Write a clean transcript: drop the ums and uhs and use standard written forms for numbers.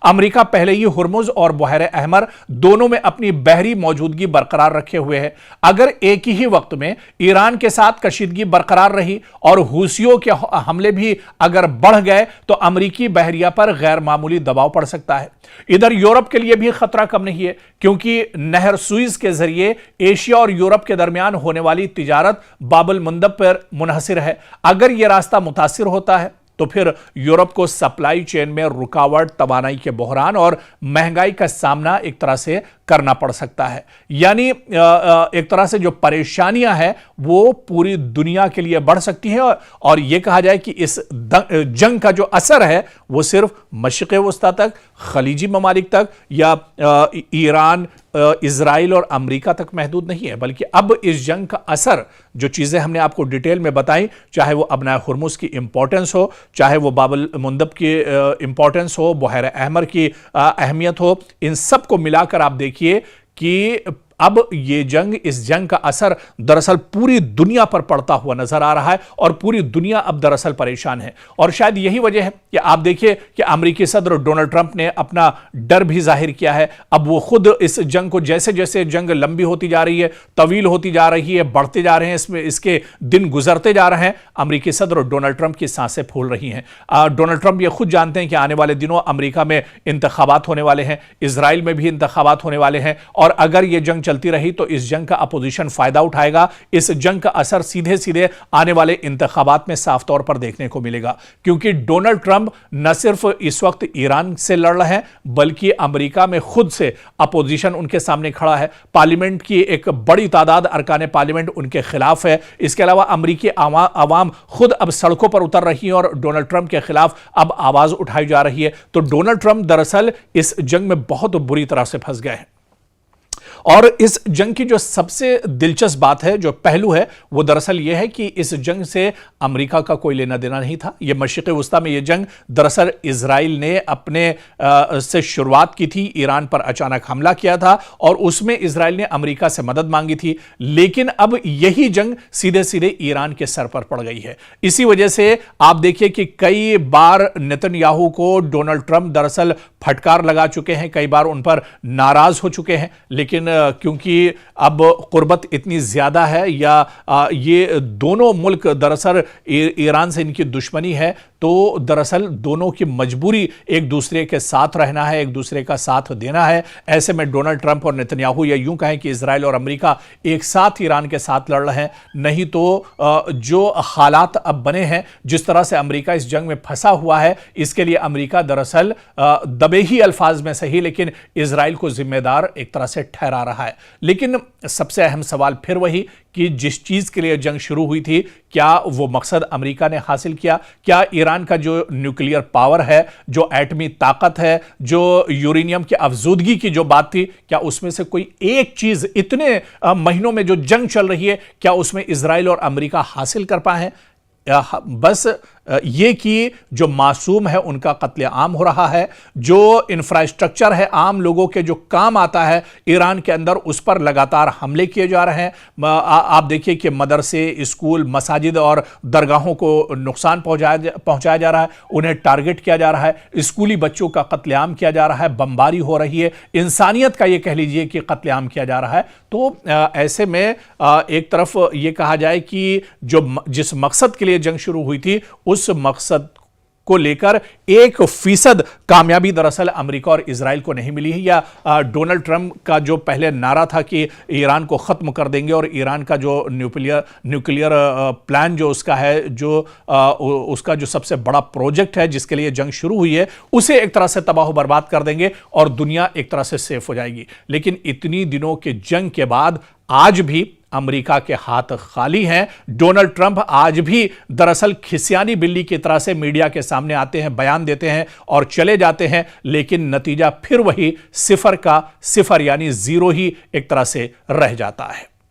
America पहले ही हुर्मुज और बहर अहमर दोनों में अपनी बहरी मौजूदगी बरकरार रखे हुए है। अगर एक ही वक्त में ईरान के साथ कशीदगी बरकरार रही और हूसियों के हमले भी अगर बढ़ गए तो अमेरिकी बहरिया पर गैर मामूली दबाव पड़ सकता है। इधर यूरोप के लिए भी खतरा कम नहीं है, क्योंकि नहर सुइज के जरिए एशिया और यूरोप के दरमियान होने वाली तिजारत बाबुल मंदब पर मुनहसिर है। अगर यह रास्ता मुतासिर होता है तो फिर यूरोप को सप्लाई चेन में रुकावट, तवानाई के बहरान और महंगाई का सामना एक तरह से करना पड़ सकता है। यानी एक तरह से जो परेशानियां हैं वो पूरी दुनिया के लिए बढ़ सकती हैं और यह कहा जाए कि इस जंग का जो असर है वो सिर्फ मशरिक़ वस्ता तक, खलीजी ममालिक तक या ईरान, इजराइल और अमेरिका तक महदूद नहीं है, बल्कि अब इस जंग का असर, जो चीज़ें हमने आपको डिटेल में बताई, चाहे वो अबना हुर्मुज की इंपॉर्टेंस हो, चाहे वो बाबुल मुंदब की इंपॉर्टेंस हो, बहर अहमर की अहमियत हो, इन सब को मिलाकर आप देखिए कि अब ये जंग, इस जंग का असर दरअसल पूरी दुनिया पर पड़ता हुआ नजर आ रहा है और पूरी दुनिया अब दरअसल परेशान है। और शायद यही वजह है कि आप देखिए कि अमेरिकी सदर डोनाल्ड ट्रंप ने अपना डर भी जाहिर किया है। अब वो खुद इस जंग को, जैसे जैसे जंग लंबी होती जा रही है, तवील होती जा रही है, बढ़ते जा रहे हैं, इसमें इसके दिन गुजरते जा रहे हैं, अमेरिकी सदर डोनाल्ड ट्रंप की सांसें फूल रही हैं। डोनाल्ड ट्रंप ये खुद जानते हैं कि आने वाले दिनों अमेरिका में इंतखाबात होने वाले हैं, इजराइल में भी इंतखाबात होने वाले हैं, और अगर ये जंग चलती रही तो इस जंग का अपोजिशन फायदा उठाएगा। इस जंग का असर सीधे सीधे आने वाले इंतखाबात में साफ तौर पर देखने को मिलेगा, क्योंकि डोनाल्ड ट्रंप न सिर्फ इस वक्त ईरान से लड़ रहे हैं, बल्कि अमेरिका में खुद से अपोजिशन उनके सामने खड़ा है। पार्लियामेंट की एक बड़ी तादाद अरकान पार्लियामेंट उनके खिलाफ है। इसके अलावा अमेरिकी आवाम खुद अब सड़कों पर उतर रही है और डोनाल्ड ट्रंप के खिलाफ अब आवाज उठाई जा रही है। तो डोनाल्ड ट्रंप दरअसल इस जंग में बहुत बुरी तरह से फंस गए हैं। और इस जंग की जो सबसे दिलचस्प बात है, जो पहलू है, वो दरअसल यह है कि इस जंग से अमेरिका का कोई लेना देना नहीं था। यह मशरिक़ वस्ता में यह जंग दरअसल इजराइल ने अपने से शुरुआत की थी, ईरान पर अचानक हमला किया था और उसमें इजराइल ने अमेरिका से मदद मांगी थी। लेकिन अब यही जंग सीधे सीधे ईरान के सर पर पड़ गई है। इसी वजह से आप देखिए कि कई बार नेतन्याहू को डोनाल्ड ट्रंप दरअसल फटकार लगा चुके हैं, कई बार उन पर नाराज हो चुके हैं, लेकिन क्योंकि अब कुर्बत इतनी ज्यादा है या ये दोनों मुल्क दरअसल ईरान से इनकी दुश्मनी है, तो दरअसल दोनों की मजबूरी एक दूसरे के साथ रहना है, एक दूसरे का साथ देना है। ऐसे में डोनाल्ड ट्रंप और नेतन्याहू, या यूं कहें कि इजराइल और अमेरिका एक साथ ईरान के साथ लड़ रहे हैं। नहीं तो जो हालात अब बने हैं, जिस तरह से अमेरिका इस जंग में फंसा हुआ है, इसके लिए अमेरिका दरअसल दबे ही अल्फाज में सही, लेकिन इजराइल को जिम्मेदार एक तरह से ठहरा रहा है। लेकिन सबसे अहम सवाल फिर वही कि जिस चीज के लिए जंग शुरू हुई थी, क्या वो मकसद अमेरिका ने हासिल किया? क्या ईरान का जो न्यूक्लियर पावर है, जो एटमी ताकत है, जो यूरेनियम की अफजूदगी की जो बात थी, क्या उसमें से कोई एक चीज इतने महीनों में जो जंग चल रही है, क्या उसमें इजराइल और अमेरिका हासिल कर पाए हैं? बस ये कि जो मासूम है उनका कत्लेआम हो रहा है, जो इंफ्रास्ट्रक्चर है, आम लोगों के जो काम आता है ईरान के अंदर, उस पर लगातार हमले किए जा रहे हैं। आप देखिए कि मदरसे, स्कूल, मसाजिद और दरगाहों को नुकसान पहुंचाया जा रहा है, उन्हें टारगेट किया जा रहा है, स्कूली बच्चों का कत्लेआम किया जा रहा है, बमबारी हो रही है, इंसानियत का ये कह लीजिए कि कत्लेआम किया जा रहा है। तो ऐसे में एक तरफ ये कहा जाए कि जिस मकसद के लिए जंग शुरू हुई थी, उस मकसद को लेकर 1% कामयाबी दरअसल अमेरिका और इजराइल को नहीं मिली है। या डोनाल्ड ट्रंप का जो पहले नारा था कि ईरान को खत्म कर देंगे और ईरान का जो न्यूक्लियर प्लान जो उसका है, जो उसका जो सबसे बड़ा प्रोजेक्ट है जिसके लिए जंग शुरू हुई है, उसे एक तरह से तबाह बर्बाद कर देंगे और दुनिया एक तरह से सेफ हो जाएगी। लेकिन इतनी दिनों के जंग के बाद आज भी अमेरिका के हाथ खाली हैं। डोनाल्ड ट्रंप आज भी दरअसल खिसियानी बिल्ली की तरह से मीडिया के सामने आते हैं, बयान देते हैं और चले जाते हैं, लेकिन नतीजा फिर वही सिफर का सिफर यानी जीरो ही एक तरह से रह जाता है।